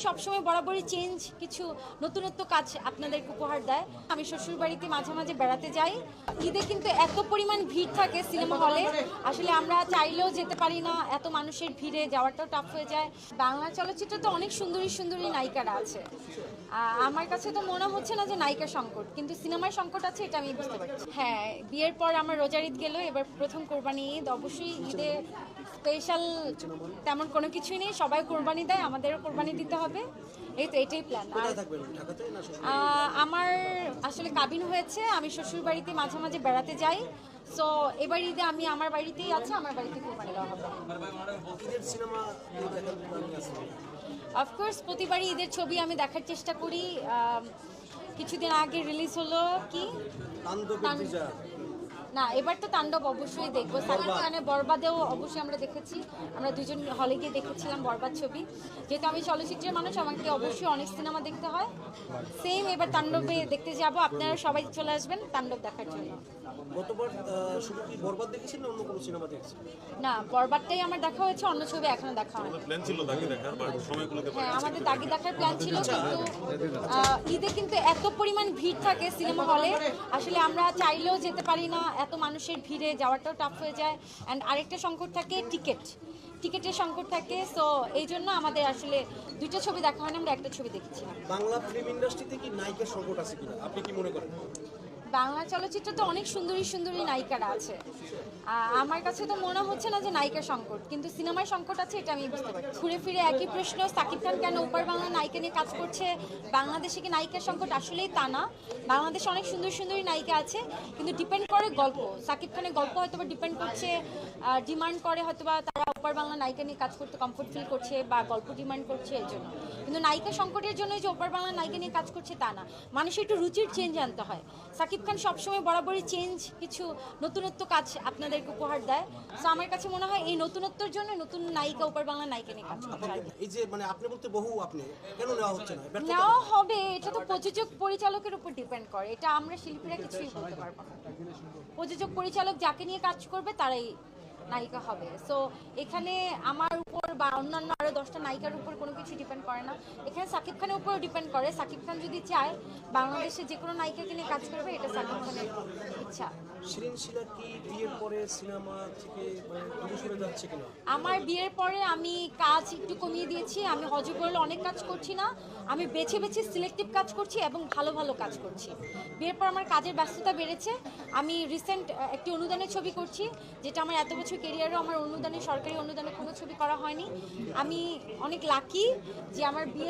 সবসময় বরাবরই চেঞ্জ কিছু নতুনত্ব কাজ আপনাদেরকে উপহার দেয়। আমি শ্বশুরবাড়িতে মাঝে মাঝে বেড়াতে যাই। ঈদে কিন্তু এত পরিমাণ ভিড় থাকে সিনেমা হলে, আসলে আমরা চাইলেও যেতে পারি না, এত মানুষের ভিড়ে যাওয়াটাও টাফ হয়ে যায়। বাংলা চলচ্চিত্রে তো অনেক সুন্দরী সুন্দরী নায়িকারা আছে, আমার কাছে তো মনে হচ্ছে না যে নায়িকা সংকট, কিন্তু সিনেমার সংকট আছে, এটা আমি বুঝতে পারছি। হ্যাঁ, বিয়ের পর আমার রোজার ঈদ গেল, এবার প্রথম কোরবানি ঈদ। অবশ্যই ঈদে স্পেশাল তেমন কোনো কিছুই নেই, সবাই কোরবানি দেয়, আমাদেরও কোরবানি দিতে হবে, এই তো এটাই প্ল্যান। আর আমার আসলে কাবিন হয়েছে, আমি শ্বশুর বাড়িতে মাঝে মাঝে বেড়াতে যাই। সো এবার ঈদে আমি আমার বাড়িতেই আছি, আমার বাড়িতে কোরবানি দেওয়া হবে। অফকোর্স প্রতিবারই ঈদের ছবি আমি দেখার চেষ্টা করি। কিছুদিন আগে রিলিজ হলো কি না, এবার তো তাণ্ডব অবশ্যই দেখবো। সাকিব খানের বরবাদেও অবশ্যই আমরা দেখেছি, আমরা দুজন হলে গিয়ে দেখেছিলাম বরবাদ ছবি। যেহেতু আমি চলচ্চিত্রের মানুষ, আমাকে অবশ্যই অনেক সিনেমা দেখতে হয়। সেম এবার তাণ্ডবে দেখতে যাব, আপনারা সবাই চলে আসবেন তাণ্ডব দেখার জন্য। না, বরবাদটাই আমার দেখা হয়েছে, অন্য ছবি এখনো দেখা হয়নি। হ্যাঁ, আমাদের দাগি দেখার প্ল্যান ছিল, কিন্তু ঈদে কিন্তু এত পরিমাণ ভিড় থাকে সিনেমা হলে, আসলে আমরা চাইলেও যেতে পারি না, এত মানুষের ভিড়ে যাওয়াটাও টাফ হয়ে যায়। অ্যান্ড আরেকটা সংকট থাকে টিকেটের সংকট থাকে। সো এই জন্য আমাদের আসলে দুইটা ছবি দেখা হয় না, আমরা একটা ছবি দেখেছিলাম। বাংলা ফিল্ম ইন্ডাস্ট্রিতে কি নায়িকার সংকট আছে কিনা আপনি কি মনে করেন? বাংলা চলচ্চিত্রে তো অনেক সুন্দরী সুন্দরী নায়িকারা আছে, আমার কাছে তো মনে হচ্ছে না যে নায়িকা সংকট, কিন্তু সিনেমার সংকট আছে, এটা আমি বুঝতে পারছি। ঘুরে ফিরে একই প্রশ্ন, সাকিব খান কেন ওপার বাংলা নায়িকা নিয়ে কাজ করছে, বাংলাদেশে কি নায়িকার সংকট? আসলেই তা না, বাংলাদেশে অনেক সুন্দর সুন্দরী নায়িকা আছে, কিন্তু ডিপেন্ড করে গল্প। সাকিব খানের গল্প হয়তো বা ডিপেন্ড করছে, ডিমান্ড করে হয়তো বা তারা ওপার বাংলা নায়িকা নিয়ে কাজ করতে কমফোর্ট ফিল করছে, বা গল্প ডিমান্ড করছে, এর জন্য। কিন্তু নায়িকা সংকটের জন্য যে ওপার বাংলা নায়িকা নিয়ে কাজ করছে তা না, মানুষের একটু রুচির চেঞ্জ আনতে হয়। সাকিব খান সবসময় বরাবরই চেঞ্জ কিছু নতুনত্ব কাজ আপনাদেরকে উপহার দেয়। সো আমার কাছে মনে হয় এই নতুনত্বের জন্য নতুন নায়িকা ওপার বাংলা নায়িকা নিয়ে কাজ করছে। এই যে মানে আপনি বলতে বহু, আপনি কেন নেওয়া হচ্ছে না? নেওয়া হবে, এটা তো প্রযোজক পরিচালকের উপর ডিপেন্ড করে, এটা আমরা শিল্পীরা কিছুই বলতে পারবো না। প্রযোজক পরিচালক যাকে নিয়ে কাজ করবে তারাই নায়িকা হবে। সো এখানে আমার উপর বা অন্যান্য আরও 10টা নায়িকার উপর কোনো কিছু ডিপেন্ড করে না, এখানে সাকিব খানের উপরও ডিপেন্ড করে। সাকিব খান যদি চায় বাংলাদেশে যে কোনো নায়িকাকে নিয়ে কাজ করবে, এটা সাকিব খানের ইচ্ছা। শিরিন শিলা কি বিয়ের পরে সিনেমা থেকে দূরে সরে যাচ্ছে কিনা? আমার বিয়ের পরে আমি কাজ একটু কমিয়ে দিয়েছি, আমি হজবরল অনেক কাজ করছি না, আমি বেছে বেছে সিলেক্টিভ কাজ করছি এবং ভালো ভালো কাজ করছি। বিয়ের পর আমার কাজের ব্যস্ততা বেড়েছে। আমি রিসেন্ট একটি অনুদানের ছবি করছি, যেটা আমার এত বছর কেরিয়ারেও আমার অনুদানে, সরকারি অনুদানে কোনো ছবি করা হয়নি। আমি অনেক লাকি যে আমার বিয়ে